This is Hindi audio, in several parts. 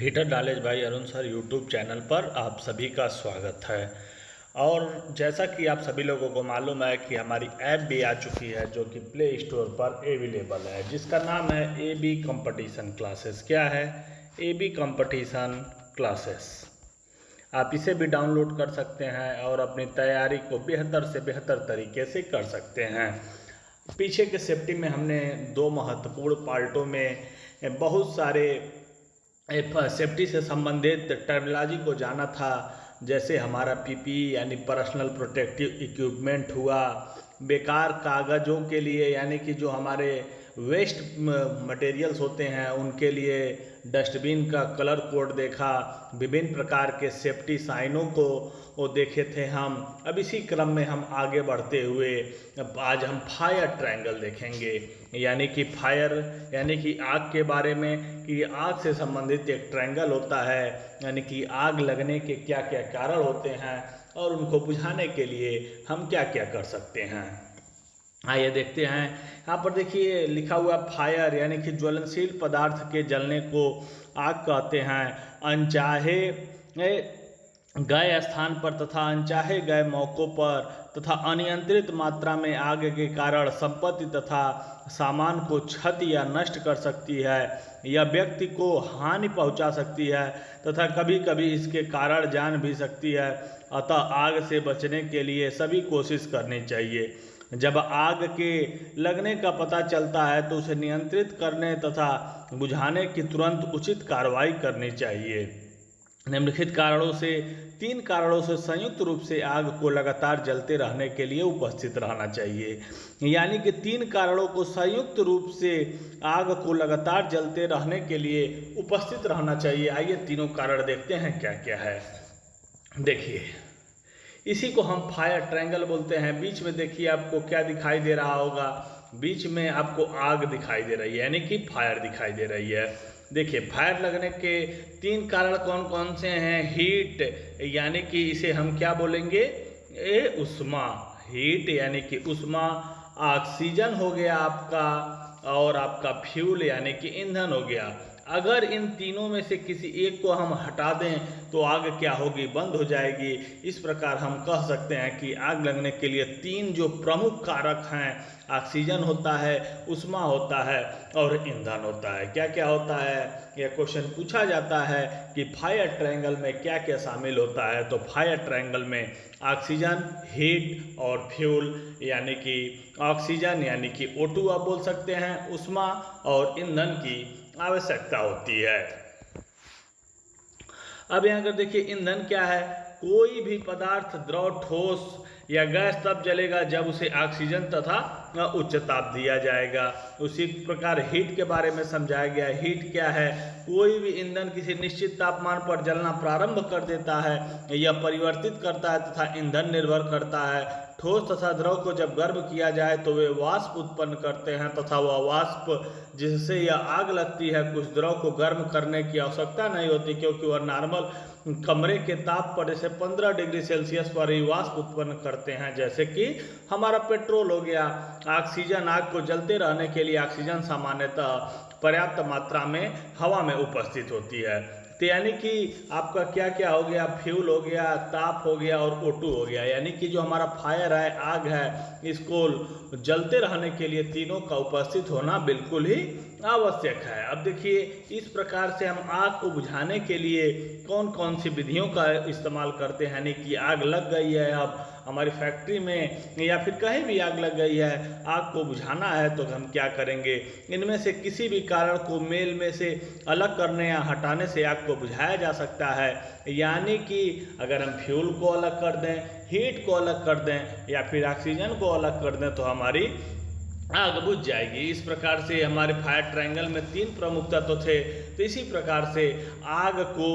पीटर नॉलेज भाई अरुण सर यूट्यूब चैनल पर आप सभी का स्वागत है। और जैसा कि आप सभी लोगों को मालूम है कि हमारी ऐप भी आ चुकी है जो कि प्ले स्टोर पर अवेलेबल है, जिसका नाम है AB कंपटीशन क्लासेस। क्या है AB कंपटीशन क्लासेस? आप इसे भी डाउनलोड कर सकते हैं और अपनी तैयारी को बेहतर से बेहतर तरीके से कर सकते हैं। पीछे के सेफ्टी में हमने दो महत्वपूर्ण पार्टों में बहुत सारे सेफ्टी से संबंधित टर्मिनोलॉजी को जाना था, जैसे हमारा पीपीई यानी पर्सनल प्रोटेक्टिव इक्विपमेंट हुआ, बेकार कागज़ों के लिए यानी कि जो हमारे वेस्ट मटेरियल्स होते हैं उनके लिए डस्टबिन का कलर कोड देखा, विभिन्न प्रकार के सेफ्टी साइनों को वो देखे थे हम। अब इसी क्रम में हम आगे बढ़ते हुए आज हम फायर ट्रायंगल देखेंगे, यानी कि फायर यानी कि आग के बारे में, कि आग से संबंधित एक ट्रायंगल होता है, यानी कि आग लगने के क्या क्या कारण होते हैं और उनको बुझाने के लिए हम क्या क्या कर सकते हैं। आइए देखते हैं। यहाँ पर देखिए लिखा हुआ फायर यानी कि ज्वलनशील पदार्थ के जलने को आग कहते हैं। अनचाहे गए स्थान पर तथा अनचाहे गए मौकों पर तथा अनियंत्रित मात्रा में आग के कारण संपत्ति तथा सामान को क्षति या नष्ट कर सकती है या व्यक्ति को हानि पहुंचा सकती है तथा कभी कभी इसके कारण जान भी सकती है। अतः आग से बचने के लिए सभी कोशिश करनी चाहिए। जब आग के लगने का पता चलता है तो उसे नियंत्रित करने तथा बुझाने की तुरंत उचित कार्रवाई करनी चाहिए। निम्नलिखित कारणों से 3 कारणों से संयुक्त रूप से आग को लगातार जलते रहने के लिए उपस्थित रहना चाहिए, यानी कि 3 कारणों को संयुक्त रूप से आग को लगातार जलते रहने के लिए उपस्थित रहना चाहिए। आइए तीनों कारण देखते हैं क्या क्या है। देखिए, इसी को हम फायर ट्रायंगल बोलते हैं। बीच में देखिए आपको क्या दिखाई दे रहा होगा, बीच में आपको आग दिखाई दे रही है, यानी कि फायर दिखाई दे रही है। देखिए, फायर लगने के 3 कारण कौन कौन से हैं। हीट यानी कि इसे हम क्या बोलेंगे, उष्मा। हीट यानी कि उष्मा। ऑक्सीजन हो गया आपका, और आपका फ्यूल यानी कि ईंधन हो गया। अगर इन तीनों में से किसी एक को हम हटा दें तो आग क्या होगी, बंद हो जाएगी। इस प्रकार हम कह सकते हैं कि आग लगने के लिए 3 जो प्रमुख कारक हैं, ऑक्सीजन होता है, उष्मा होता है और ईंधन होता है। क्या क्या होता है, यह क्वेश्चन पूछा जाता है कि फायर ट्रायंगल में क्या क्या शामिल होता है। तो फायर ट्रायंगल में ऑक्सीजन, हीट और फ्यूल, यानी कि ऑक्सीजन यानी कि O2 आप बोल सकते हैं, उष्मा और ईंधन की आवश्यकता होती है। अब यहाँ कर देखिए, ईंधन क्या है। कोई भी पदार्थ, द्रव, ठोस या गैस तब जलेगा जब उसे ऑक्सीजन तथा उच्च ताप दिया जाएगा। उसी प्रकार हीट के बारे में समझाया गया है। हीट क्या है, कोई भी ईंधन किसी निश्चित तापमान पर जलना प्रारंभ कर देता है या परिवर्तित करता है तथा ईंधन निर्भर करता है। ठोस तथा द्रव को जब गर्म किया जाए तो वे वाष्प उत्पन्न करते हैं तथा वह वाष्प जिससे यह आग लगती है, कुछ द्रव को गर्म करने की आवश्यकता नहीं होती, क्योंकि वह नॉर्मल कमरे के ताप पर जैसे 15 डिग्री सेल्सियस पर ही वाष्प उत्पन्न करते हैं। जैसे कि हमारा पेट्रोल हो गया। ऑक्सीजन, आग को जलते रहने के लिए ऑक्सीजन सामान्यतः पर्याप्त मात्रा में हवा में उपस्थित होती है। तो यानी कि आपका क्या क्या हो गया, फ्यूल हो गया, ताप हो गया और O2 हो गया। यानी कि जो हमारा फायर है, आग है, इसको जलते रहने के लिए तीनों का उपस्थित होना बिल्कुल ही आवश्यक है। अब देखिए, इस प्रकार से हम आग को बुझाने के लिए कौन कौन सी विधियों का इस्तेमाल करते हैं। यानी कि आग लग गई है, अब हमारी फैक्ट्री में या फिर कहीं भी आग लग गई है, आग को बुझाना है तो हम क्या करेंगे। इनमें से किसी भी कारण को मेल में से अलग करने या हटाने से आग को बुझाया जा सकता है। यानी कि अगर हम फ्यूल को अलग कर दें, हीट को अलग कर दें या फिर ऑक्सीजन को अलग कर दें तो हमारी आग बुझ जाएगी। इस प्रकार से हमारे फायर ट्रायंगल में 3 प्रमुख तत्व थे। तो इसी प्रकार से आग को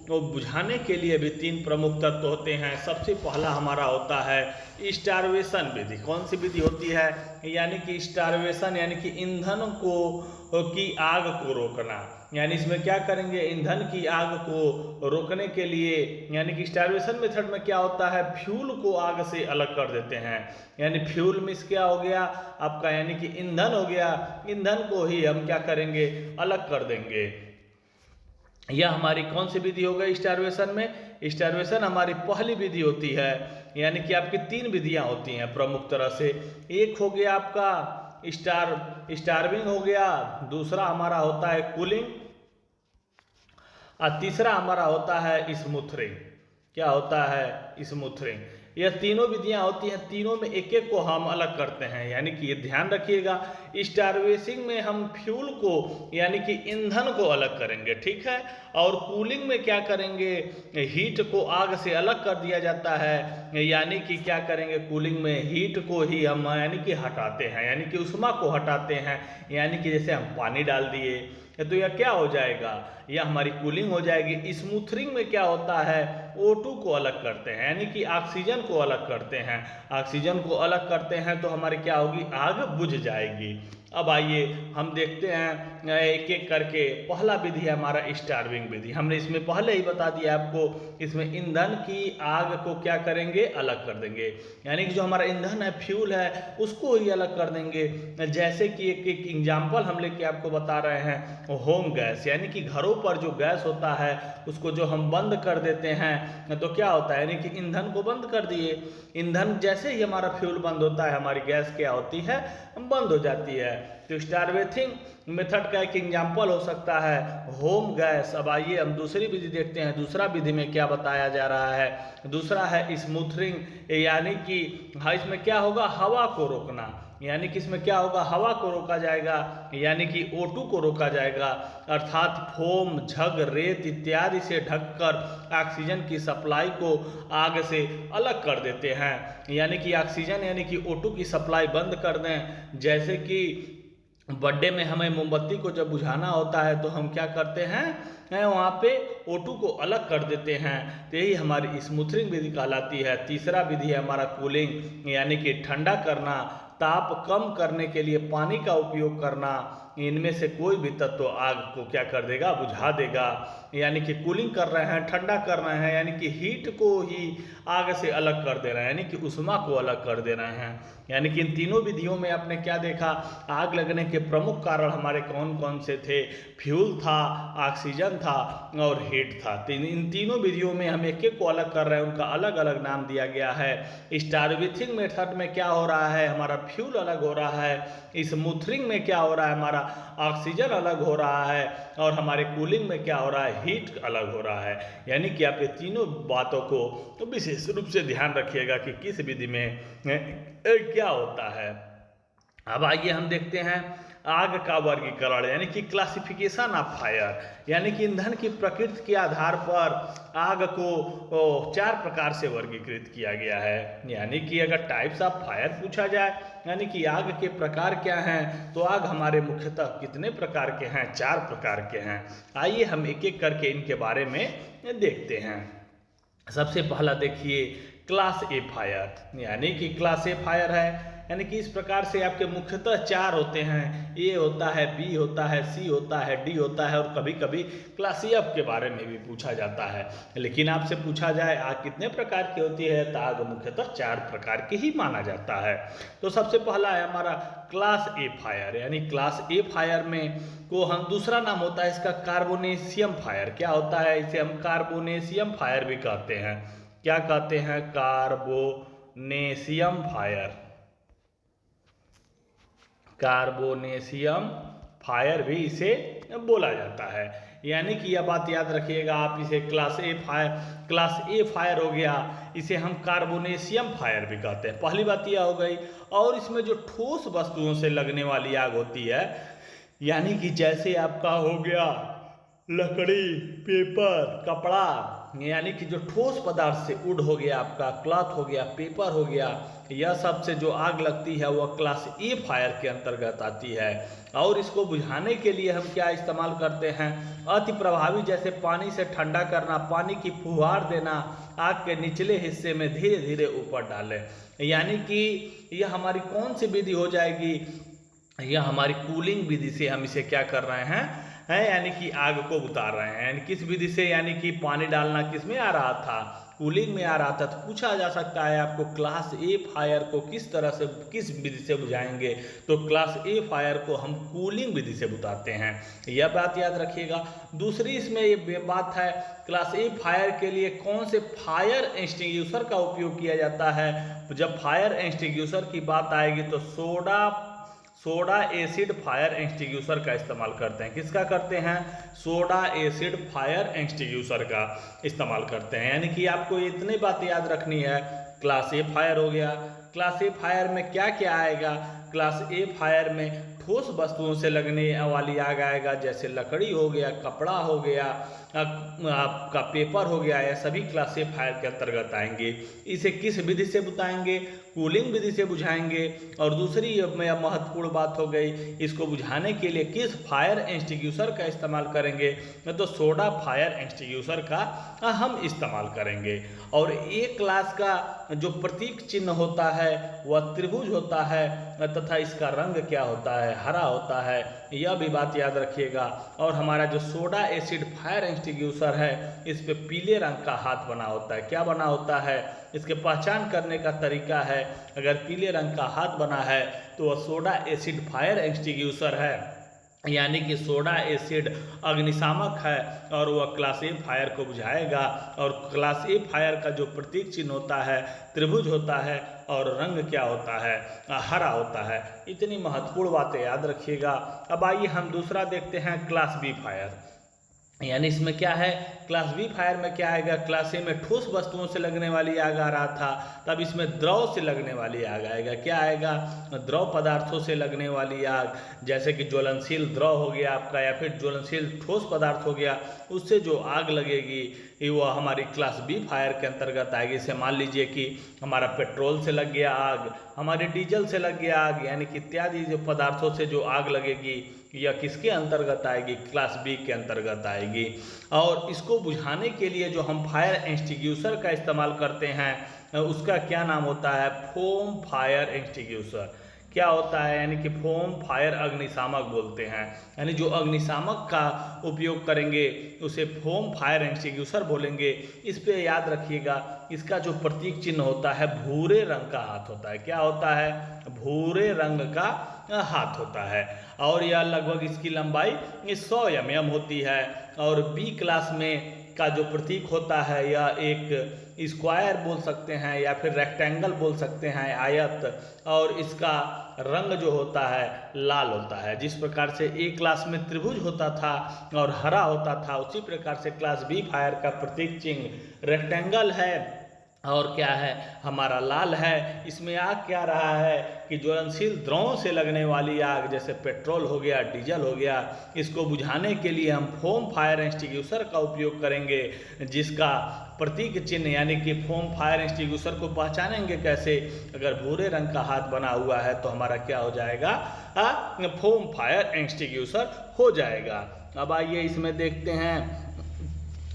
बुझाने के लिए भी 3 प्रमुख तत्व होते हैं। सबसे पहला हमारा होता है स्टार्वेशन विधि। कौन सी विधि होती है, यानी कि स्टार्वेशन यानी कि ईंधन की आग को रोकना। यानी इसमें क्या करेंगे, ईंधन की आग को रोकने के लिए, यानी कि स्टार्वेशन मेथड में क्या होता है, फ्यूल को आग से अलग कर देते हैं। यानी फ्यूल मीन्स क्या हो गया आपका, यानी कि ईंधन हो गया। ईंधन को ही हम क्या करेंगे, अलग कर देंगे। यह हमारी कौन सी विधि हो गई स्टार्वेशन में? स्टार्वेशन हमारी पहली विधि होती है, यानी कि आपकी 3 विधियां होती हैं प्रमुख तरह से। एक हो गया आपका स्टार्विंग हो गया, दूसरा हमारा होता है कूलिंग, और तीसरा हमारा होता है स्मूथरिंग। क्या होता है? स्मूथरिंग। यह तीनों विधियां होती हैं, तीनों में एक एक को हम अलग करते हैं, यानी कि ये ध्यान रखिएगा। स्टार्वेसिंग में हम फ्यूल को यानी कि ईंधन को अलग करेंगे, ठीक है। और कूलिंग में क्या करेंगे? हीट को आग से अलग कर दिया जाता है, यानी कि क्या करेंगे? कूलिंग में हीट को ही हम यानी कि हटाते हैं, यानी कि उष्मा को हटाते हैं, यानी कि जैसे हम पानी डाल दिए तो यह क्या हो जाएगा? यह हमारी कूलिंग हो जाएगी। स्मूथरिंग में क्या होता है? O2 को अलग करते हैं, यानी कि ऑक्सीजन को अलग करते हैं। ऑक्सीजन को अलग करते हैं तो हमारी क्या होगी? आग बुझ जाएगी। अब आइए हम देखते हैं एक एक करके। पहला विधि है हमारा स्टार्विंग विधि। हमने इसमें पहले ही बता दिया आपको, इसमें ईंधन की आग को क्या करेंगे? अलग कर देंगे, यानी कि जो हमारा ईंधन है, फ्यूल है, उसको ही अलग कर देंगे। जैसे कि एक एग्जाम्पल हम लेके आपको बता रहे हैं, होम गैस, यानी कि घरों पर जो गैस होता है उसको जो हम बंद कर देते हैं तो क्या होता है? यानी कि ईंधन को बंद कर दिए। ईंधन जैसे ही हमारा फ्यूल बंद होता है, हमारी गैस क्या होती है? बंद हो जाती है। तो स्टार्वेथिंग मेथड का एक एग्जाम्पल हो सकता है होम गैस। अब आइए हम दूसरी विधि देखते हैं, दूसरा विधि में क्या बताया जा रहा है। दूसरा है स्मूथरिंग, यानी कि इसमें क्या होगा? हवा को रोकना, यानी कि इसमें क्या होगा? हवा को रोका जाएगा, यानी कि O2 को रोका जाएगा, अर्थात फोम, झग, रेत इत्यादि से ढककर ऑक्सीजन की सप्लाई को आग से अलग कर देते हैं, यानी कि ऑक्सीजन यानी कि O2 की सप्लाई बंद कर दें। जैसे कि बर्थडे में हमें मोमबत्ती को जब बुझाना होता है तो हम क्या करते हैं? वहाँ पे O2 को अलग कर देते हैं। तो यही हमारी स्मूथरिंग विधि कहलाती है। तीसरा विधि है हमारा कूलिंग, यानी कि ठंडा करना, ताप कम करने के लिए पानी का उपयोग करना। इनमें से कोई भी तत्व आग को क्या कर देगा? बुझा देगा। यानी कि कूलिंग कर रहे हैं, ठंडा कर रहे हैं, यानी कि हीट को ही आग से अलग कर दे रहे हैं, यानी कि उष्मा को अलग कर दे रहे हैं। यानी कि इन तीनों विधियों में आपने क्या देखा? आग लगने के प्रमुख कारण हमारे कौन कौन से थे? फ्यूल था, ऑक्सीजन था और हीट था। इन तीनों विधियों में हम एक एक को अलग कर रहे हैं, उनका अलग अलग नाम दिया गया है। स्टार्वेथिंग मेथड में क्या हो रहा है? हमारा फ्यूल अलग हो रहा है। स्मूथरिंग में क्या हो रहा है? हमारा ऑक्सीजन अलग हो रहा है। और हमारे कूलिंग में क्या हो रहा है? हीट अलग हो रहा है। यानी कि आप ये तीनों बातों को तो विशेष रूप से ध्यान रखिएगा कि किस विधि में क्या होता है। अब आइए हम देखते हैं आग का वर्गीकरण, यानी कि क्लासिफिकेशन ऑफ फायर, यानी कि ईंधन की प्रकृति के आधार पर आग को 4 प्रकार से वर्गीकृत किया गया है। यानी कि अगर टाइप्स ऑफ फायर पूछा जाए, यानी कि आग के प्रकार क्या हैं, तो आग हमारे मुख्यतः कितने प्रकार के हैं? 4 प्रकार के हैं। आइए हम एक एक करके इनके बारे में देखते हैं। सबसे पहला देखिए क्लास ए फायर, यानी कि क्लास ए फायर है, यानी कि इस प्रकार से आपके मुख्यतः 4 होते हैं। ए होता है, बी होता है, सी होता है, डी होता है, और कभी कभी क्लास एफ के बारे में भी पूछा जाता है। लेकिन आपसे पूछा जाए आग कितने प्रकार की होती है, तो आग मुख्यतः 4 प्रकार की ही माना जाता है। तो सबसे पहला है हमारा क्लास ए फायर, यानी क्लास ए फायर में को हम दूसरा नाम होता है इसका कार्बोनेशियम फायर। क्या होता है? इसे हम कार्बोनेशियम फायर भी कहते हैं। क्या कहते हैं? कार्बोनेशियम फायर। कार्बोनेशियम फायर भी इसे बोला जाता है। यानी कि यह बात याद रखिएगा आप, इसे क्लास ए फायर हो गया, इसे हम कार्बोनेशियम फायर भी कहते हैं। पहली बात यह हो गई। और इसमें जो ठोस वस्तुओं से लगने वाली आग होती है, यानी कि जैसे आपका हो गया लकड़ी, पेपर, कपड़ा, यानी कि जो ठोस पदार्थ से वुड हो गया, आपका क्लॉथ हो गया, पेपर हो गया, यह सब से जो आग लगती है वह क्लास ए फायर के अंतर्गत आती है। और इसको बुझाने के लिए हम क्या इस्तेमाल करते हैं? अति प्रभावी, जैसे पानी से ठंडा करना, पानी की फुहार देना, आग के निचले हिस्से में धीरे धीरे ऊपर डालें। यानी कि यह हमारी कौन सी विधि हो जाएगी? यह हमारी कूलिंग विधि से हम इसे क्या कर रहे हैं? है, यानी कि आग को उतार रहे हैं। यानी किस विधि से, यानी कि पानी डालना किस में आ रहा था, कूलिंग में आ रहा था। तो पूछा जा सकता है आपको क्लास ए फायर को किस तरह से, किस विधि से बुझाएंगे, तो क्लास ए फायर को हम कूलिंग विधि से बुझाते हैं, यह बात याद रखिएगा। दूसरी इसमें ये बात है, क्लास ए फायर के लिए कौन से फायर एक्सटिंग्विशर का उपयोग किया जाता है। जब फायर एक्सटिंग्विशर की बात आएगी तो सोडा एसिड फायर एक्सटिंग्विशर का इस्तेमाल करते हैं। किसका करते हैं, सोडा एसिड फायर एक्सटिंग्विशर का इस्तेमाल करते हैं। यानी कि आपको इतनी बात याद रखनी है। क्लास ए फायर हो गया। क्लास ए फायर में क्या क्या आएगा, क्लास ए फायर में ठोस वस्तुओं से लगने वाली आग आएगा, जैसे लकड़ी हो गया, कपड़ा हो गया, आपका पेपर हो गया, यह सभी क्लास ए फायर के अंतर्गत आएंगे। इसे किस विधि से बुझाएंगे, कूलिंग विधि से बुझाएंगे। और दूसरी महत्वपूर्ण बात हो गई, इसको बुझाने के लिए किस फायर एक्सटिंग्विशर का इस्तेमाल करेंगे, तो सोडा फायर एक्सटिंग्विशर का हम इस्तेमाल करेंगे। और एक क्लास का जो प्रतीक चिन्ह होता है वह त्रिभुज होता है, तथा इसका रंग क्या होता है, हरा होता है, यह भी बात याद रखिएगा। और हमारा जो सोडा एसिड फायर एक्सटिंग्विशर है, इस पे पीले रंग का हाथ बना होता है। क्या बना होता है, इसके पहचान करने का तरीका है, अगर पीले रंग का हाथ बना है तो वह सोडा एसिड फायर एक्सटिंग्विशर है, यानी कि सोडा एसिड अग्निशामक है और वह क्लास ए फायर को बुझाएगा। और क्लास ए फायर का जो प्रतीक चिन्ह होता है त्रिभुज होता है, और रंग क्या होता है, हरा होता है। इतनी महत्वपूर्ण बातें याद रखिएगा। अब आइए हम दूसरा देखते हैं, क्लास बी फायर। यानी इसमें क्या है, क्लास बी फायर में क्या आएगा, क्लास ए में ठोस वस्तुओं से लगने वाली आग आ रहा था, तब इसमें द्रव से लगने वाली आग आएगा। क्या आएगा, द्रव पदार्थों से लगने वाली आग, जैसे कि ज्वलनशील द्रव हो गया आपका, या फिर ज्वलनशील ठोस पदार्थ हो गया, उससे जो आग लगेगी वो हमारी क्लास बी फायर के अंतर्गत आएगी। इसे मान लीजिए कि हमारा पेट्रोल से लग गया आग, हमारे डीजल से लग गया आग, यानी कि इत्यादि जो पदार्थों से जो आग लगेगी यह किसके अंतर्गत आएगी, क्लास बी के अंतर्गत आएगी। और इसको बुझाने के लिए जो हम फायर एक्सटिंग्विशर का इस्तेमाल करते हैं उसका क्या नाम होता है, फोम फायर एक्सटिंग्विशर। क्या होता है, यानी कि फोम फायर अग्निशामक बोलते हैं। यानी जो अग्निशामक का उपयोग करेंगे उसे फोम फायर एक्सटिंग्विशर बोलेंगे। इस पे याद रखिएगा, इसका जो प्रतीक चिन्ह होता है भूरे रंग का हाथ होता है। क्या होता है, भूरे रंग का हाथ होता है। और यह लगभग इसकी लंबाई 100 mm होती है। और बी क्लास में का जो प्रतीक होता है यह एक स्क्वायर बोल सकते हैं, या फिर रेक्टेंगल बोल सकते हैं, आयत। और इसका रंग जो होता है लाल होता है। जिस प्रकार से ए क्लास में त्रिभुज होता था और हरा होता था, उसी प्रकार से क्लास बी फायर का प्रतीक चिन्ह रेक्टेंगल है और क्या है, हमारा लाल है। इसमें आग क्या रहा है कि ज्वलनशील द्रवों से लगने वाली आग, जैसे पेट्रोल हो गया, डीजल हो गया, इसको बुझाने के लिए हम फोम फायर एक्सटिंग्विशर का उपयोग करेंगे, जिसका प्रतीक चिन्ह, यानी कि फोम फायर एक्सटिंग्विशर को पहचानेंगे कैसे, अगर भूरे रंग का हाथ बना हुआ है तो हमारा क्या हो जाएगा, फोम फायर एक्सटिंग्विशर हो जाएगा। अब आइए इसमें देखते हैं,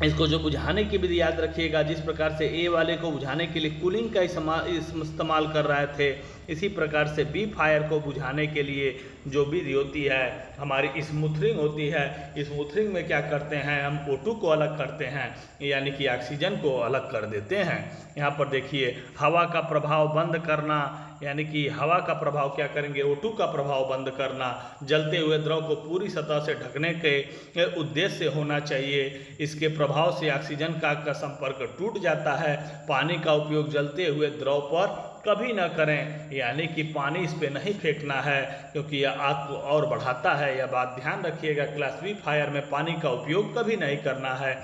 इसको जो बुझाने की विधि याद रखिएगा। जिस प्रकार से ए वाले को बुझाने के लिए कूलिंग का इस्तेमाल कर रहे थे, इसी प्रकार से बी फायर को बुझाने के लिए जो विधि होती है हमारी स्मूथरिंग होती है। स्मूथरिंग में क्या करते हैं, हम O2 को अलग करते हैं, यानी कि ऑक्सीजन को अलग कर देते हैं। यहाँ पर देखिए, हवा का प्रभाव बंद करना, यानी कि हवा का प्रभाव क्या करेंगे, O2 का प्रभाव बंद करना। जलते हुए द्रव को पूरी सतह से ढकने के उद्देश्य से होना चाहिए। इसके प्रभाव से ऑक्सीजन का संपर्क टूट जाता है। पानी का उपयोग जलते हुए द्रव पर कभी न करें, यानी कि पानी इस पे नहीं फेंकना है, क्योंकि यह आग को और बढ़ाता है। यह बात ध्यान रखिएगा, क्लास बी फायर में पानी का उपयोग कभी नहीं करना है।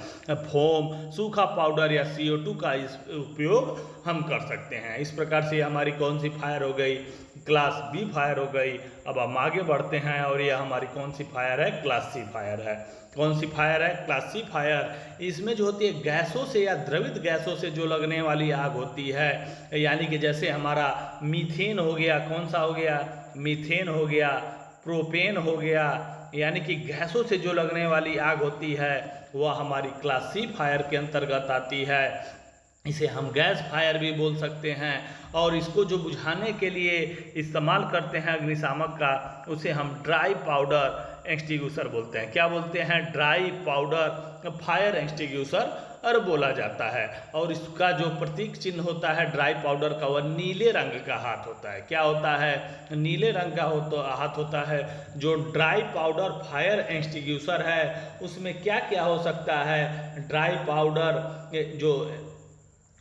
फोम, सूखा पाउडर या CO2 का उपयोग हम कर सकते हैं। इस प्रकार से हमारी कौन सी फायर हो गई, क्लास बी फायर हो गई। अब हम आगे बढ़ते हैं और यह हमारी कौन सी फायर है, क्लास सी फायर है। कौन सी फायर है, क्लास सी फायर। इसमें जो होती है गैसों से या द्रवित गैसों से जो लगने वाली आग होती है, यानी कि जैसे हमारा मीथेन हो गया, कौन सा हो गया, मीथेन हो गया, प्रोपेन हो गया, यानी कि गैसों से जो लगने वाली आग होती है वह हमारी क्लास सी फायर के अंतर्गत आती है। इसे हम गैस फायर भी बोल सकते हैं। और इसको जो बुझाने के लिए इस्तेमाल करते हैं अग्निशामक का, उसे हम ड्राई पाउडर एक्सटिंग्विशर बोलते हैं। क्या बोलते हैं? ड्राई पाउडर फायर एक्सटिंग्विशर और बोला जाता है। और इसका जो प्रतीक चिन्ह होता है ड्राई पाउडर का, वह नीले रंग का हाथ होता है। क्या होता है? नीले रंग का हाथ होता है। जो ड्राई पाउडर फायर एक्सटिंग्विशर है उसमें क्या क्या हो सकता है? ड्राई पाउडर जो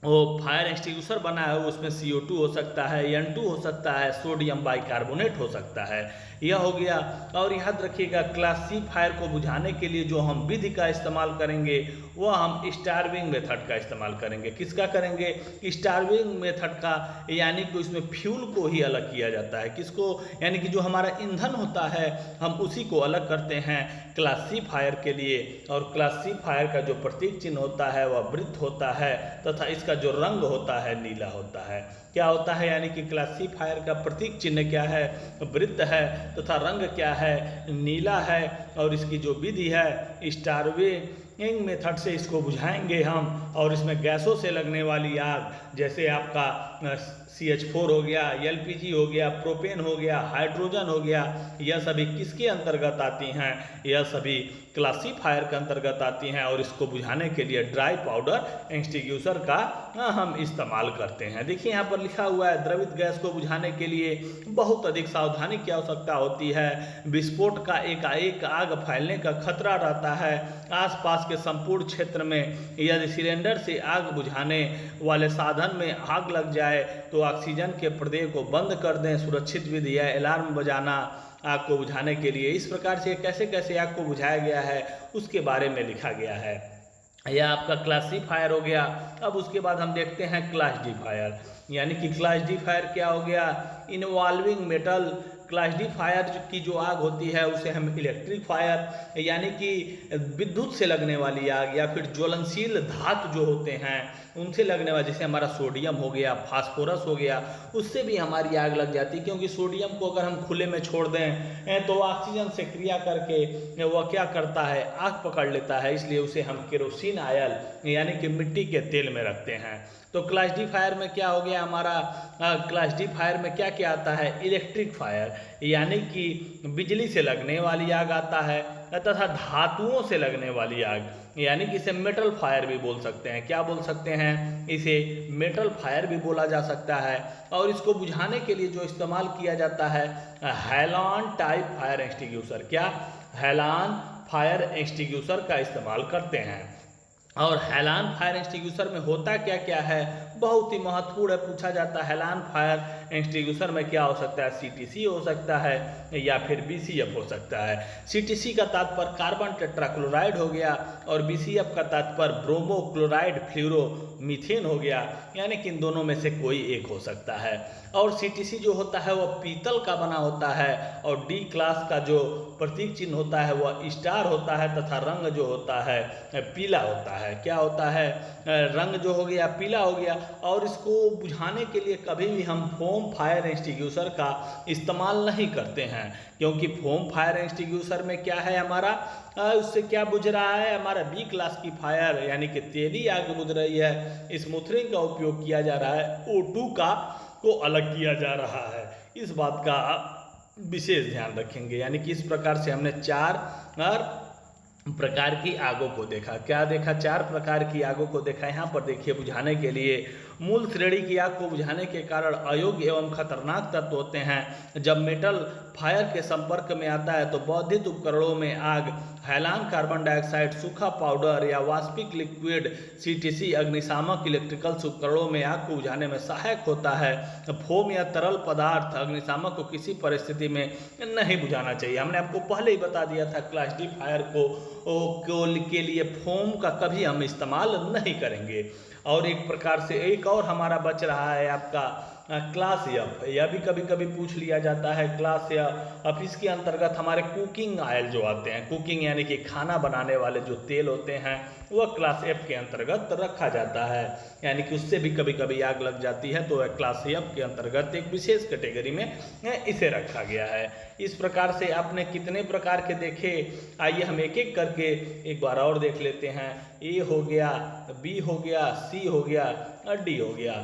वो फायर एक्सटिंग्विशर बना है उसमें CO2 हो सकता है, N2 हो सकता है, सोडियम बाइकार्बोनेट हो सकता है, यह हो गया। और याद रखिएगा क्लास C फायर को बुझाने के लिए जो हम विधि का इस्तेमाल करेंगे वह हम स्टार्विंग मेथड का इस्तेमाल करेंगे। किसका करेंगे? स्टार्विंग मेथड का, यानी कि उसमें फ्यूल को ही अलग किया जाता है। किसको? यानी कि जो हमारा ईंधन होता है हम उसी को अलग करते हैं क्लास C फायर के लिए। और क्लास C फायर का जो प्रतीक चिन्ह होता है वह वृत्त होता है तथा इसका जो रंग होता है नीला होता है। क्या होता है? यानी कि क्लास C फायर का प्रतीक चिन्ह क्या है? वृत्त है तथा रंग क्या है? नीला है। और इसकी जो विधि है स्टार्विंग मेथड से इसको बुझाएंगे हम। और इसमें गैसों से लगने वाली आग, जैसे आपका CH4 हो गया, LPG हो गया, प्रोपेन हो गया, हाइड्रोजन हो गया, यह सभी किसके अंतर्गत आती हैं? यह सभी क्लास C फायर के अंतर्गत आती हैं। और इसको बुझाने के लिए ड्राई पाउडर एक्सटिंग्विशर का हम इस्तेमाल करते हैं। देखिए यहाँ पर लिखा हुआ है द्रवित गैस को बुझाने के लिए बहुत अधिक सावधानी की आवश्यकता होती है। विस्फोट का एकाएक आग फैलने का खतरा रहता है। आसपास के संपूर्ण क्षेत्र में यदि सिलेंडर से आग बुझाने वाले साधन में आग लग जाए तो ऑक्सीजन के पर्दे को बंद कर दें। सुरक्षित विधि है अलार्म बजाना आग को बुझाने के लिए। इस प्रकार से कैसे कैसे आग को बुझाया गया है उसके बारे में लिखा गया है। यह आपका क्लास C फायर हो गया। अब उसके बाद हम देखते हैं क्लास D फायर। यानी कि क्लास D फायर क्या हो गया? Involving metal. Class D fire की जो आग होती है उसे हम इलेक्ट्रिक फायर, यानी कि विद्युत से लगने वाली आग या फिर ज्वलनशील धातु जो होते हैं उनसे लगने वाला, जैसे हमारा सोडियम हो गया, फास्फोरस हो गया, उससे भी हमारी आग लग जाती है। क्योंकि सोडियम को अगर हम खुले में छोड़ दें तो ऑक्सीजन से क्रिया करके वह क्या करता है? आग पकड़ लेता है। इसलिए उसे हम केरोसिन ऑयल यानी कि मिट्टी के तेल में रखते हैं। तो क्लास D फायर में क्या हो गया हमारा? क्लास D फायर में क्या क्या आता है? इलेक्ट्रिक फायर, यानी कि बिजली से लगने वाली आग आता है तथा धातुओं से लगने वाली आग, यानी कि इसे मेटल फायर भी बोल सकते हैं। क्या बोल सकते हैं? इसे मेटल फायर भी बोला जा सकता है। और इसको बुझाने के लिए जो इस्तेमाल किया जाता है हैलान टाइप फायर एक्सटिंग्विशर। क्या? हैलान फायर एक्सटिंग्विशर का इस्तेमाल करते हैं। और हैलान फायर एक्सटिंग्विशर में होता क्या क्या है? बहुत ही महत्वपूर्ण है, पूछा जाता है। हैलान फायर एक्सटिंग्विशर में क्या हो सकता है? CTC हो सकता है या फिर BCF हो सकता है। CTC का तात्पर्य कार्बन टेट्राक्लोराइड हो गया और BCF का तात्पर्य ब्रोमो क्लोराइड फ्लोरो मीथेन हो गया, यानी कि इन दोनों में से कोई एक हो सकता है। और CTC जो होता है वह पीतल का बना होता है। और D क्लास का जो प्रतीक चिन्ह होता है वह स्टार होता है तथा रंग जो होता है पीला होता है। क्या होता है? रंग जो हो गया पीला हो गया। और इसको बुझाने के लिए कभी भी हम फोम फायर एक्सटिंग्विशर का इस्तेमाल नहीं करते हैं, क्योंकि फोम फायर एक्सटिंग्विशर में क्या है हमारा? उससे क्या बुझ रहा है? हमारा B क्लास की फायर यानी कि तेली आग बुझ रही है। स्मूथरिंग का उपयोग किया जा रहा है, O2 को अलग किया जा रहा है। इस बात का विशेष ध्यान रखेंगे। यानी कि इस प्रकार से हमने 4 प्रकार की आगों को देखा। क्या देखा? 4 प्रकार की आगों को देखा। यहाँ पर देखिए बुझाने के लिए मूल श्रेणी की आग को बुझाने के कारण अयोग्य एवं खतरनाक तत्व होते हैं। जब मेटल फायर के संपर्क में आता है तो बौद्धिक उपकरणों में आग, हैलान कार्बन डाइऑक्साइड, सूखा पाउडर या वाष्पिक लिक्विड CTC अग्निशामक इलेक्ट्रिकल उपकरणों में आग को बुझाने में सहायक होता है। फोम या तरल पदार्थ अग्निशामक को किसी परिस्थिति में नहीं बुझाना चाहिए। हमने आपको पहले ही बता दिया था क्लास D फायर के लिए फोम का कभी हम इस्तेमाल नहीं करेंगे। और एक प्रकार से एक और हमारा बच रहा है आपका क्लास F। यह भी कभी कभी पूछ लिया जाता है क्लास F। अब इसके अंतर्गत हमारे कुकिंग ऑयल जो आते हैं, कुकिंग यानी कि खाना बनाने वाले जो तेल होते हैं वह क्लास F के अंतर्गत रखा जाता है। यानी कि उससे भी कभी कभी आग लग जाती है तो वह क्लास F के अंतर्गत एक विशेष कैटेगरी में इसे रखा गया है। इस प्रकार से आपने कितने प्रकार के देखे? आइए हम एक एक करके एक बार और देख लेते हैं। A हो गया, B हो गया, C हो गया और D हो गया।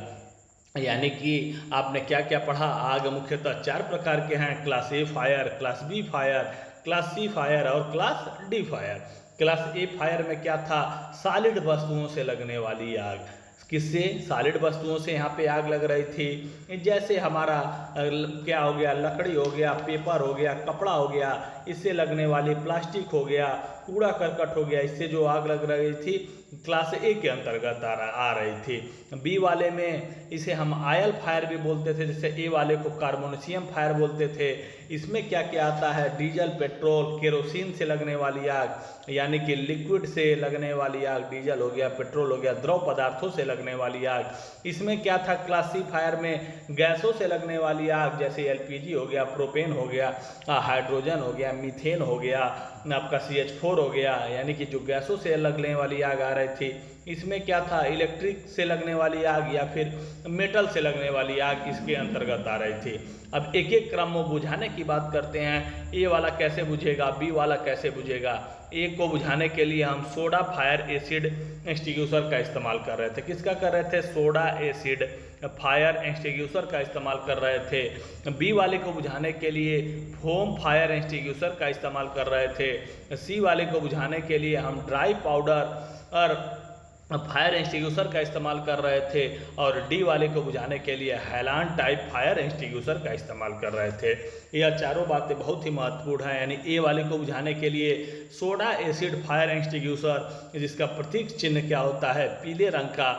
यानी कि आपने क्या क्या पढ़ा? आग मुख्यतः 4 प्रकार के हैं, class A fire, class B fire, class C fire और class D fire. Class A fire में क्या था, सॉलिड वस्तुओं से लगने वाली आग। किससे, सॉलिड वस्तुओं से यहाँ पे आग लग रही थी, जैसे हमारा क्या हो गया, लकड़ी हो गया, पेपर हो गया, कपड़ा हो गया, इससे लगने वाली प्लास्टिक हो गया, कूड़ा करकट हो गया, इससे जो आग लग रही थी क्लास ए के अंतर्गत आ रही थी। बी वाले में इसे हम ऑयल फायर भी बोलते थे, जैसे ए वाले को कार्बोनेशियम फायर बोलते थे। इसमें क्या क्या आता है, डीजल, पेट्रोल, केरोसिन से लगने वाली आग, यानी कि लिक्विड से लगने वाली आग, डीजल हो गया, पेट्रोल हो गया, द्रव पदार्थों से लगने वाली आग। इसमें क्या था, क्लास सी फायर में गैसों से लगने वाली आग, जैसे एलपीजी हो गया, प्रोपेन हो गया, हाइड्रोजन हो गया, मीथेन हो गया, आपका CH4 हो गया, यानी कि जो गैसों से लगने वाली आग आ रही थी। इसमें क्या था, इलेक्ट्रिक से लगने वाली आग या फिर मेटल से लगने वाली आग इसके अंतर्गत आ रही थी। अब एक एक क्रम में बुझाने की बात करते हैं। ए वाला कैसे बुझेगा, बी वाला कैसे बुझेगा। ए को बुझाने के लिए हम सोडा फायर एसिड एक्सटिंग्विशर का इस्तेमाल कर रहे थे। किसका कर रहे थे, सोडा एसिड फायर एक्सटिंग्विशर का इस्तेमाल कर रहे थे। बी वाले को बुझाने के लिए फोम फायर एक्सटिंग्विशर का इस्तेमाल कर रहे थे। सी वाले को बुझाने के लिए हम ड्राई पाउडर और फायर एक्सटिंग्विशर का इस्तेमाल कर रहे थे, और डी वाले को बुझाने के लिए हैलान टाइप फायर एक्सटिंग्विशर का इस्तेमाल कर रहे थे। यह चारों बातें बहुत ही महत्वपूर्ण हैं। यानी ए वाले को बुझाने के लिए सोडा एसिड फायर एक्सटिंग्विशर, जिसका प्रतीक चिन्ह क्या होता है, पीले रंग का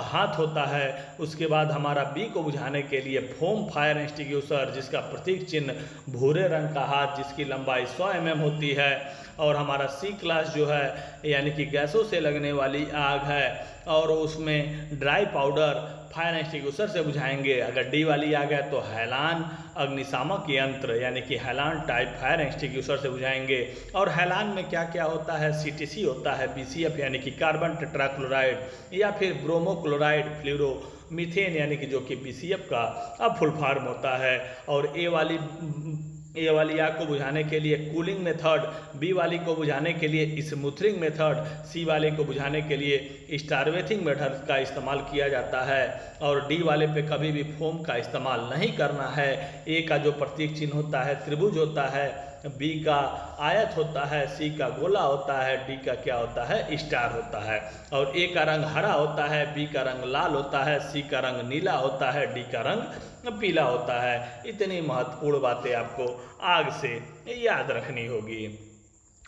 हाथ होता है। उसके बाद हमारा बी को बुझाने के लिए फोम फायर एक्सटिंग्विशर, जिसका प्रतीक चिन्ह भूरे रंग का हाथ, जिसकी लंबाई 100 mm होती है। और हमारा सी क्लास जो है, यानी कि गैसों से लगने वाली आग है, और उसमें ड्राई पाउडर फायर एक्सटिंग्विशर से बुझाएंगे। अगर डी वाली आग है तो हैलान अग्निशामक यंत्र, यानी कि हैलान टाइप फायर एक्सटिंग्विशर से बुझाएंगे। और हैलान में क्या क्या होता है, CTC होता है, BCF यानी कि कार्बन टेट्राक्लोराइड, या फिर ब्रोमोक्लोराइड फ्लोरो मीथेन, यानी कि जो कि BCF का अब फुल फॉर्म होता है। और ए वाली आग को बुझाने के लिए कूलिंग मेथड, बी वाली को बुझाने के लिए स्मूथरिंग मेथड, सी वाले को बुझाने के लिए स्टारवेथिंग मेथड का इस्तेमाल किया जाता है। और डी वाले पे कभी भी फोम का इस्तेमाल नहीं करना है। ए का जो प्रतीक चिन्ह होता है त्रिभुज होता है, बी का आयत होता है, सी का गोला होता है, डी का क्या होता है, स्टार होता है। और ए का रंग हरा होता है, बी का रंग लाल होता है, सी का रंग नीला होता है, डी का रंग पीला होता है। इतनी महत्वपूर्ण बातें आपको आग से याद रखनी होगी।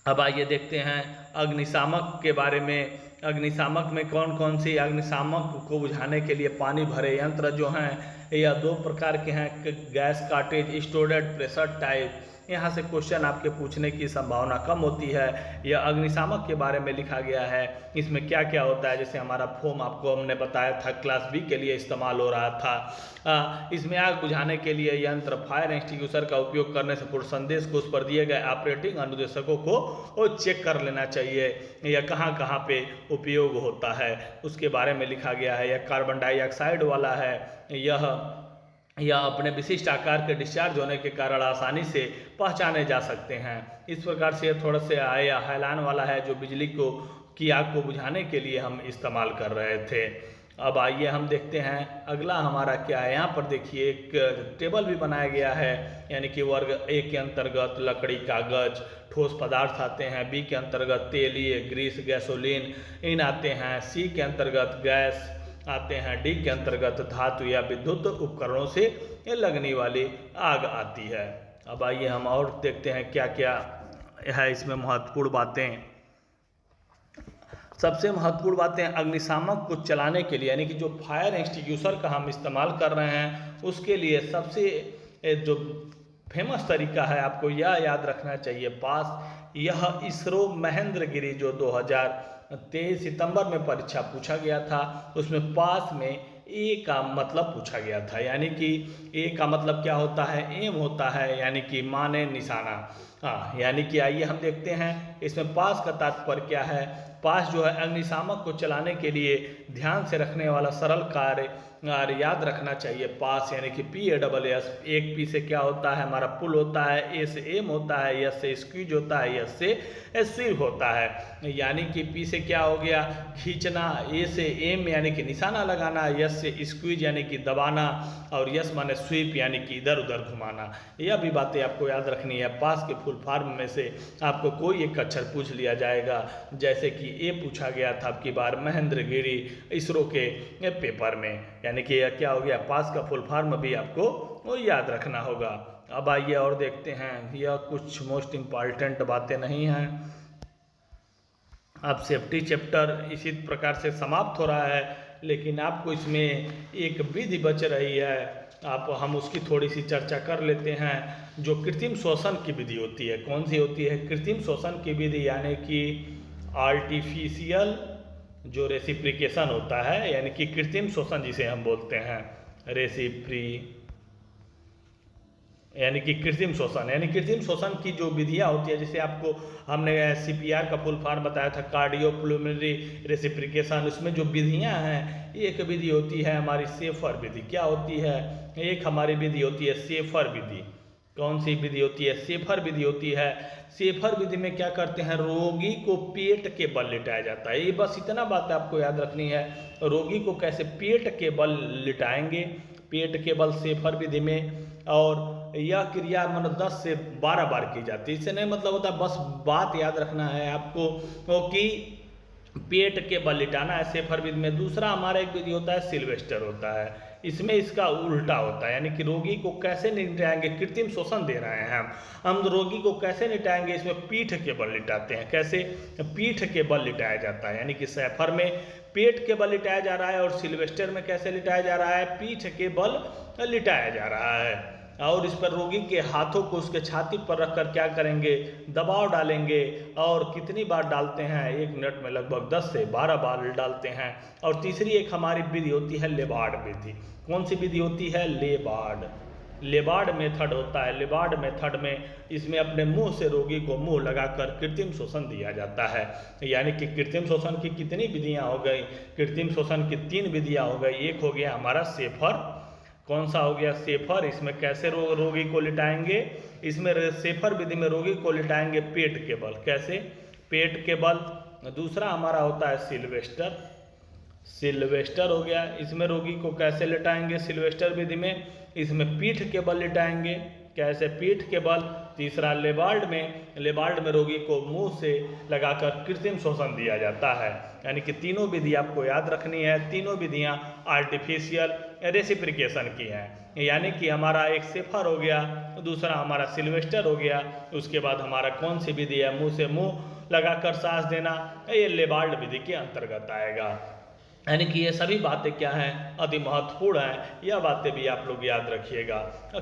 अब आइए देखते हैं अग्निशामक के बारे में। अग्निशामक में कौन कौन सी, अग्निशामक को बुझाने के लिए पानी भरे यंत्र जो हैं, यह 2 प्रकार के हैं, gas cartridge storage pressure type. यहाँ से क्वेश्चन आपके पूछने की संभावना कम होती है। यह अग्निशामक के बारे में लिखा गया है। इसमें क्या क्या होता है, जैसे हमारा फोम आपको हमने बताया था क्लास बी के लिए इस्तेमाल हो रहा था। इसमें आग बुझाने के लिए यंत्र फायर एक्सटिंग्विशर का उपयोग करने से पूर्व संदेश को उस पर दिए गए ऑपरेटिंग अनुदेशकों को चेक कर लेना चाहिए, यह कहाँ कहाँ पे उपयोग होता है उसके बारे में लिखा गया है। यह कार्बन डाइऑक्साइड वाला है, यह अपने विशिष्ट आकार के डिस्चार्ज होने के कारण आसानी से पहचाने जा सकते हैं। इस प्रकार से यह थोड़ा सा हैलान वाला है, जो बिजली की आग को बुझाने के लिए हम इस्तेमाल कर रहे थे। अब आइए हम देखते हैं अगला हमारा क्या है। यहाँ पर देखिए एक टेबल भी बनाया गया है, यानी कि वर्ग ए के अंतर्गत लकड़ी, कागज, ठोस पदार्थ आते हैं। बी के अंतर्गत तेलीय, ग्रीस, गैसोलीन इन आते हैं। सी के अंतर्गत गैस आते हैं। डी के अंतर्गत धातु या विद्युत उपकरणों से लगने वाली आग आती है। अब आइए हम और देखते हैं क्या क्या है इसमें महत्वपूर्ण बातें। सबसे महत्वपूर्ण बातें अग्निशामक को चलाने के लिए, यानी कि जो फायर एक्सटिंग्विशर का हम इस्तेमाल कर रहे हैं उसके लिए सबसे जो फेमस तरीका है, आपको यह याद रखना चाहिए पास। यह इसरो महेंद्रगिरी जो 2023 सितंबर में परीक्षा पूछा गया था, उसमें पास में ए का मतलब पूछा गया था। यानी कि ए का मतलब क्या होता है, एम होता है, यानी कि माने निशाना। हाँ, यानी कि आइए हम देखते हैं इसमें पास का तात्पर्य क्या है। पास जो है अग्निशामक को चलाने के लिए ध्यान से रखने वाला सरल कार्य याद रखना चाहिए। पास यानी कि PASS। एक पी से क्या होता है, हमारा पुल होता है, ए से एम होता है, एस से स्क्वीज होता है, एस से स्वीव होता है। यानी कि पी से क्या हो गया, खींचना, ए से एम यानी कि निशाना लगाना, एस से स्क्वीज यानी कि दबाना, और यस माने स्वीप यानी कि इधर उधर घुमाना। यह भी बातें आपको याद रखनी है। पास के फुल फॉर्म में से आपको कोई एक अक्षर पूछ लिया जाएगा, जैसे कि ए पूछा गया था अब की बार महेंद्र गिरी इसरो के पेपर में, यानी कि यह क्या हो गया, पास का फुल फॉर्म भी आपको वो याद रखना होगा। अब आइए और देखते हैं, यह कुछ मोस्ट इम्पॉर्टेंट बातें नहीं हैं। अब सेफ्टी चैप्टर इसी प्रकार से समाप्त हो रहा है, लेकिन आपको इसमें एक विधि बच रही है, हम उसकी थोड़ी सी चर्चा कर लेते हैं। जो कृत्रिम श्वसन की विधि होती है, कौन सी होती है, कृत्रिम श्वसन की विधि, यानी कि आर्टिफिशियल जो रेसिप्रिकेशन होता है, यानी कि कृत्रिम श्वसन जिसे हम बोलते हैं यानी कि कृत्रिम श्वसन, यानी कृत्रिम श्वसन की जो विधियाँ होती है, जैसे आपको हमने CPR का फुल फॉर्म बताया था, कार्डियोपुल्मोनरी रेसिप्रिकेशन। उसमें जो विधियाँ हैं, एक विधि होती है हमारी सेफर विधि। क्या होती है, एक हमारी विधि होती है सेफर विधि। कौन सी विधि होती है, सेफर विधि होती है। सेफर विधि में क्या करते हैं, रोगी को पेट के बल लिटाया जाता है। ये बस इतना बात आपको याद रखनी है, रोगी को कैसे पेट के बल लिटाएंगे, पेट के बल सेफर विधि में। और यह क्रिया मतलब 10 से 12 बार की जाती है। इससे नहीं मतलब होता, बस बात याद रखना है आपको कि पेट के बल लिटाना है सेफर विधि में। दूसरा हमारा एक विधि होता है सिल्वेस्टर होता है, इसमें इसका उल्टा होता है, यानी कि रोगी को कैसे लिटाएंगे, कृत्रिम श्वसन दे रहे हैं हम रोगी को कैसे लिटाएंगे, इसमें पीठ के बल लिटाते हैं। कैसे, पीठ के बल लिटाया जाता है, यानी कि सेफर में पेट के बल लिटाया जा रहा है, और सिल्वेस्टर में कैसे लिटाया जा रहा है, पीठ के बल लिटाया जा रहा है। और इस पर रोगी के हाथों को उसके छाती पर रखकर क्या करेंगे, दबाव डालेंगे। और कितनी बार डालते हैं, 1 मिनट में लगभग 10 से 12 बार डालते हैं। और तीसरी एक हमारी विधि होती है लेबार्ड विधि। कौन सी विधि होती है, लेबार्ड मेथड होता है। लेबार्ड मेथड में इसमें अपने मुंह से रोगी को मुंह लगाकर कृत्रिम श्वसन दिया जाता है। यानी कि कृत्रिम श्वसन की कितनी विधियां हो गई, कृत्रिम श्वसन की 3 विधियां हो गई। एक हो गया हमारा सेफर, कौन सा हो गया, सेफर। इसमें कैसे रोगी को लिटाएंगे, इसमें सेफर विधि में रोगी को लिटाएंगे पेट के बल, कैसे, पेट के बल। दूसरा हमारा होता है सिल्वेस्टर हो गया, इसमें रोगी को कैसे लिटाएंगे, सिल्वेस्टर विधि में इसमें पीठ के बल लिटाएंगे, कैसे, पीठ के बल। तीसरा लेबार्ड में रोगी को मुंह से लगाकर कृत्रिम श्वसन दिया जाता है। यानी कि तीनों विधि आपको याद रखनी है। तीनों विधियां आर्टिफिशियल रेसिप्रिकेशन की हैं। यानी कि हमारा एक सेफर हो गया, दूसरा हमारा सिल्वेस्टर हो गया, उसके बाद हमारा कौन सी विधि है, मुंह से मुंह लगाकर सांस देना, ये लेबार्ड विधि के अंतर्गत आएगा। यानी कि ये सभी बातें क्या हैं, अति महत्वपूर्ण हैं। यह बातें भी आप लोग याद रखिएगा।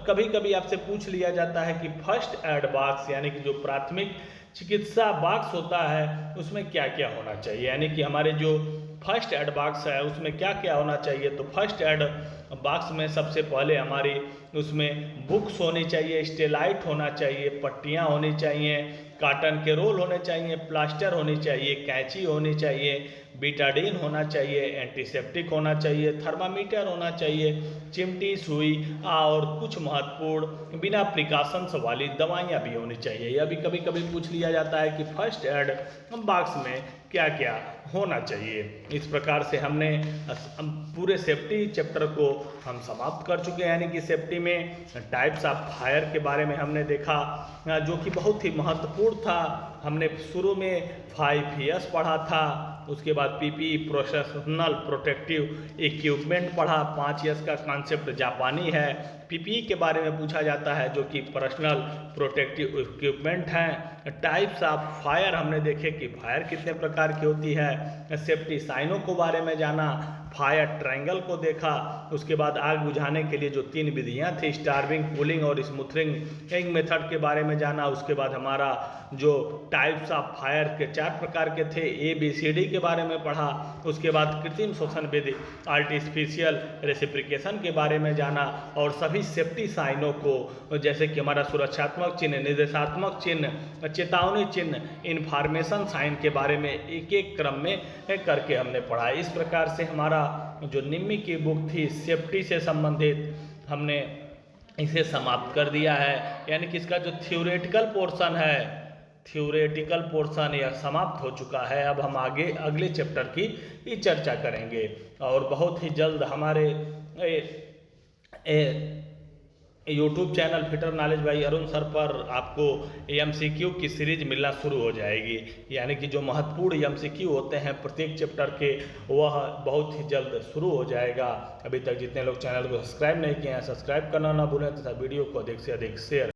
कभी कभी आपसे पूछ लिया जाता है कि फर्स्ट एड बॉक्स, यानी कि जो प्राथमिक चिकित्सा बॉक्स होता है, उसमें क्या क्या होना चाहिए, यानी कि हमारे जो फर्स्ट एड बॉक्स है उसमें क्या क्या होना चाहिए। तो फर्स्ट एड बॉक्स में सबसे पहले हमारी उसमें बुक्स होनी चाहिए, स्टेलाइट होना चाहिए, पट्टियाँ होनी चाहिए, कॉटन के रोल होने चाहिए, प्लास्टर होनी चाहिए, कैंची होनी चाहिए, बीटाडीन होना चाहिए, एंटीसेप्टिक होना चाहिए, थर्मामीटर होना चाहिए, चिमटी, सुई और कुछ महत्वपूर्ण बिना प्रिकॉशंस वाली दवाइयाँ भी होनी चाहिए। यह भी कभी कभी पूछ लिया जाता है कि फर्स्ट एड बॉक्स में क्या क्या होना चाहिए। इस प्रकार से हमने पूरे सेफ्टी चैप्टर को हम समाप्त कर चुके हैं। यानी कि सेफ्टी में टाइप्स ऑफ फायर के बारे में हमने देखा, जो कि बहुत ही महत्वपूर्ण था। हमने शुरू में 5 पढ़ा था, उसके बाद PPE प्रोफेशनल प्रोटेक्टिव इक्विपमेंट पढ़ा। 5 का कॉन्सेप्ट जापानी है। PPE के बारे में पूछा जाता है, जो कि पर्सनल प्रोटेक्टिव इक्विपमेंट हैं। टाइप्स ऑफ फायर हमने देखे कि फायर कितने प्रकार की होती है। सेफ्टी साइनों को बारे में जाना, फायर ट्रायंगल को देखा। उसके बाद आग बुझाने के लिए जो 3 विधियां थी, स्टार्विंग, कूलिंग और स्मूथरिंग मेथड के बारे में जाना। उसके बाद हमारा जो टाइप्स ऑफ फायर के 4 प्रकार के थे, ABCD के बारे में पढ़ा। उसके बाद कृत्रिम श्वसन विधि, आर्टिफिशियल रेसिप्रिकेशन के बारे में जाना, और सभी सेफ्टी साइनों को, जैसे कि हमारा सुरक्षात्मक चिन्ह, निर्देशात्मक चिन्ह, चेतावनी चिन्ह, इन्फॉर्मेशन साइन के बारे में एक एक क्रम में करके हमने पढ़ा। इस प्रकार से हमारा जो निम्मी की बुक थी सेफ्टी से संबंधित, हमने इसे समाप्त कर दिया है। यानी कि इसका जो थ्योरेटिकल पोर्शन है, थ्योरेटिकल पोर्शन यह समाप्त हो चुका है। अब हम आगे अगले चैप्टर की चर्चा करेंगे और बहुत ही जल्द हमारे YouTube channel fitter knowledge by Arun sir पर आपको MCQ की सीरीज मिलना शुरू हो जाएगी, यानी कि जो महत्वपूर्ण MCQ होते हैं प्रत्येक चैप्टर के, वह बहुत ही जल्द शुरू हो जाएगा। अभी तक जितने लोग चैनल को सब्सक्राइब नहीं किए हैं, सब्सक्राइब करना ना भूलें तथा वीडियो को अधिक से अधिक शेयर